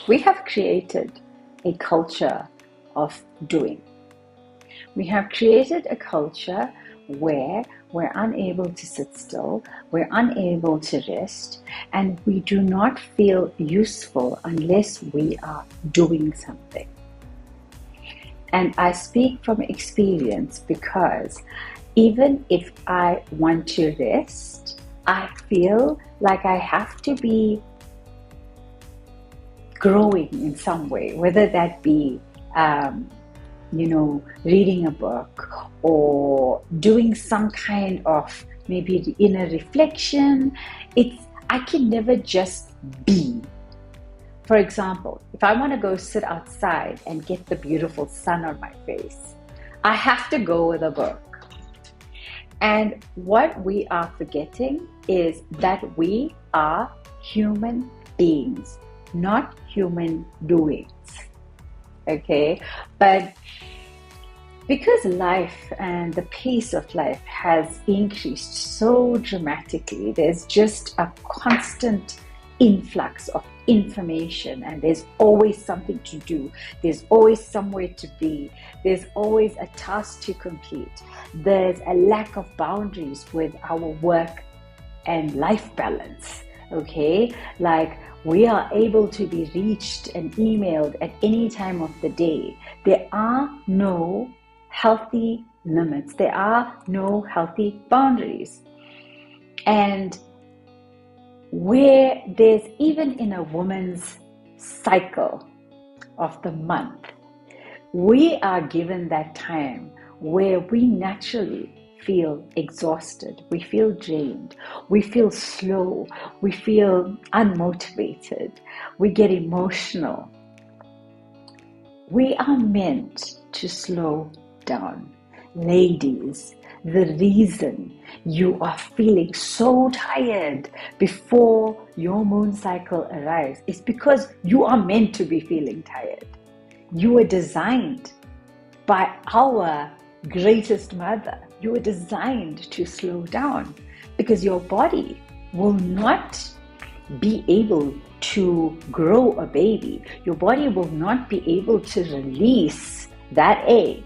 We have created a culture of doing. We have created a culture where we're unable to sit still, we're unable to rest, and we do not feel useful unless we are doing something. And I speak from experience because even if I want to rest, I feel like I have to be growing in some way, whether that be reading a book or doing some kind of maybe the inner reflection. I can never just be. For example, if I want to go sit outside and get the beautiful sun on my face, I have to go with a book. And what we are forgetting is that we are human beings, not human doings. Okay, but because life and the pace of life has increased so dramatically, there's just a constant influx of information, and there's always something to do, there's always somewhere to be, there's always a task to complete, there's a lack of boundaries with our work and life balance. Okay, like we are able to be reached and emailed at any time of the day. There are no healthy limits. There are no healthy boundaries. And where there's even in a woman's cycle of the month, we are given that time where we naturally feel exhausted, we feel drained, we feel slow, we feel unmotivated, we get emotional. We are meant to slow down. Ladies, the reason you are feeling so tired before your moon cycle arrives is because you are meant to be feeling tired. You were designed by our greatest mother. You were designed to slow down because your body will not be able to grow a baby. Your body will not be able to release that egg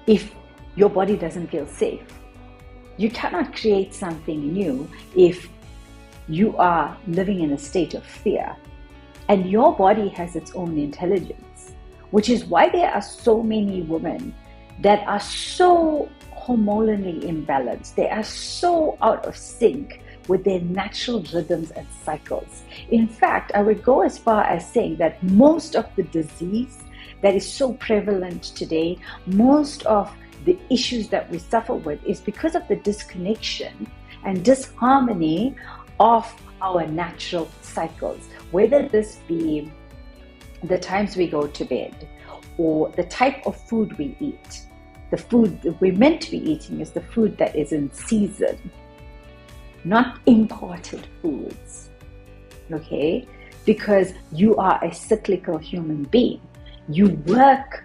if your body doesn't feel safe. You cannot create something new if you are living in a state of fear. And your body has its own intelligence, which is why there are so many women that are so hormonally imbalanced. They are so out of sync with their natural rhythms and cycles. In fact, I would go as far as saying that most of the disease that is so prevalent today, most of the issues that we suffer with is because of the disconnection and disharmony of our natural cycles, whether this be the times we go to bed or the type of food we eat. The food that we're meant to be eating is the food that is in season, not imported foods, okay? Because you are a cyclical human being. You work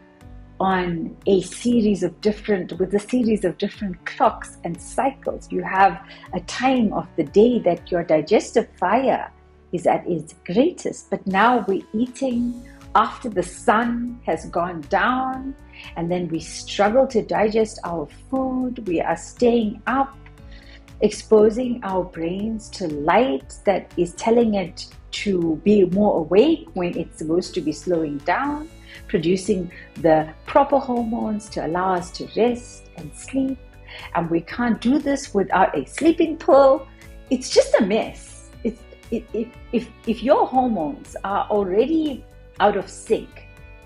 on a series of different clocks and cycles. You have a time of the day that your digestive fire is at its greatest, but now we're eating after the sun has gone down, and then we struggle to digest our food. We are staying up, exposing our brains to light that is telling it to be more awake when it's supposed to be slowing down, producing the proper hormones to allow us to rest and sleep. And we can't do this without a sleeping pill. It's just a mess. If your hormones are already out of sync,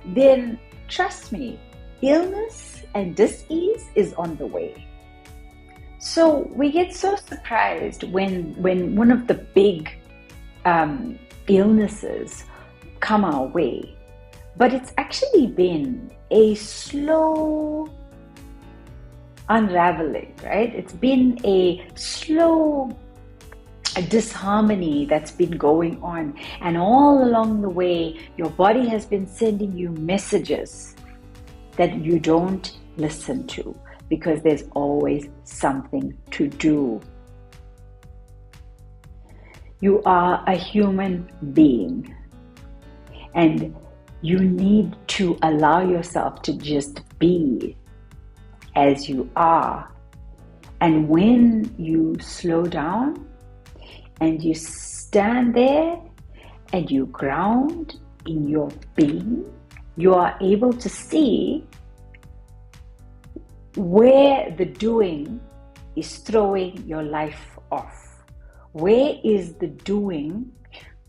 then trust me, illness and dis-ease is on the way. So we get so surprised when one of the big illnesses come our way, but it's actually been a slow unraveling, right? It's been a slow disharmony that's been going on, and all along the way your body has been sending you messages that you don't listen to because there's always something to do. You are a human being, And you need to allow yourself to just be as you are. And when you slow down and you stand there and you ground in your being, you are able to see where the doing is throwing your life off. Where is the doing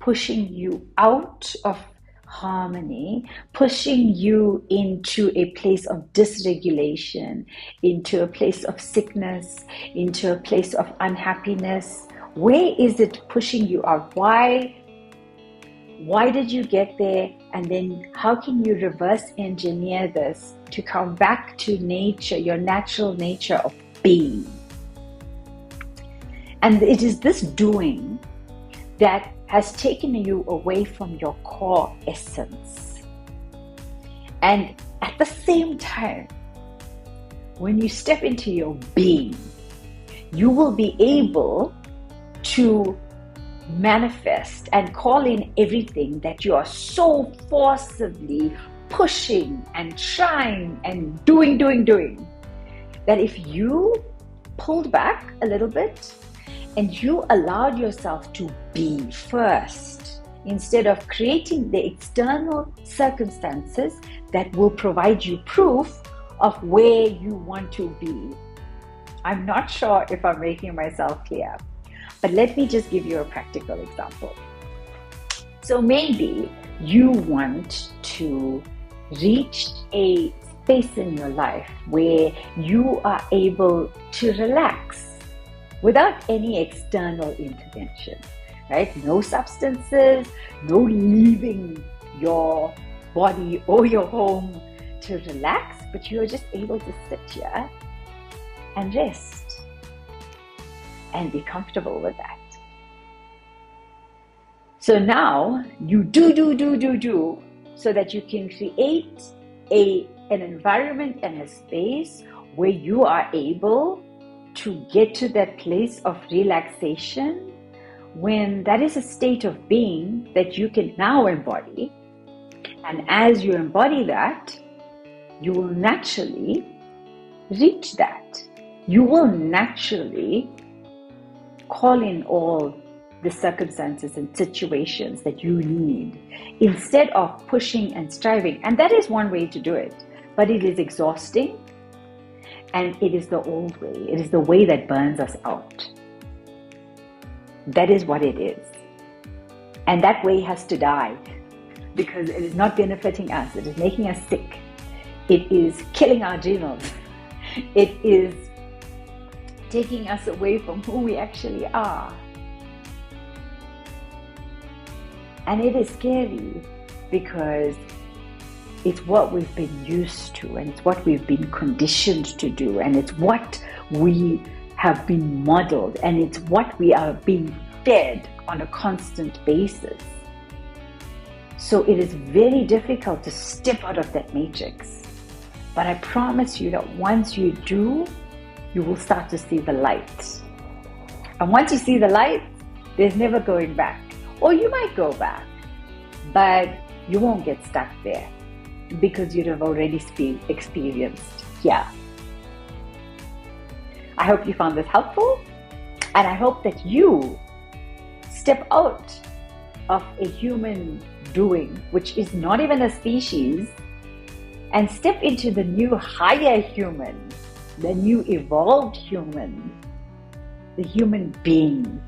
pushing you out of harmony, pushing you into a place of dysregulation, into a place of sickness, into a place of unhappiness? Where is it pushing you out? Why did you get there? And then how can you reverse engineer this to come back to nature, your natural nature of being? And it is this doing that has taken you away from your core essence. And at the same time, when you step into your being, you will be able to manifest and call in everything that you are so forcibly pushing and trying and doing, that if you pulled back a little bit and you allowed yourself to be first, instead of creating the external circumstances that will provide you proof of where you want to be. I'm not sure if I'm making myself clear, but let me just give you a practical example. So maybe you want to reach a space in your life where you are able to relax without any external intervention, right? No substances, no leaving your body or your home to relax, but you're just able to sit here and rest and be comfortable with that. So now you do so that you can create an environment and a space where you are able to get to that place of relaxation, when that is a state of being that you can now embody. And as you embody that, you will naturally reach that. You will naturally call in all the circumstances and situations that you need, instead of pushing and striving. And that is one way to do it, but it is exhausting. And it is the old way. It is the way that burns us out. That is what it is. And that way has to die, because it is not benefiting us. It is making us sick. It is killing our adrenals. It is taking us away from who we actually are. And it is scary, because it's what we've been used to, and it's what we've been conditioned to do, and it's what we have been modeled, and it's what we are being fed on a constant basis. So it is very difficult to step out of that matrix. But I promise you that once you do, you will start to see the light. And once you see the light, there's never going back. Or you might go back, but you won't get stuck there, because you'd have already experienced here. I hope you found this helpful, and I hope that you step out of a human doing, which is not even a species, and step into the new higher human, the new evolved human, the human being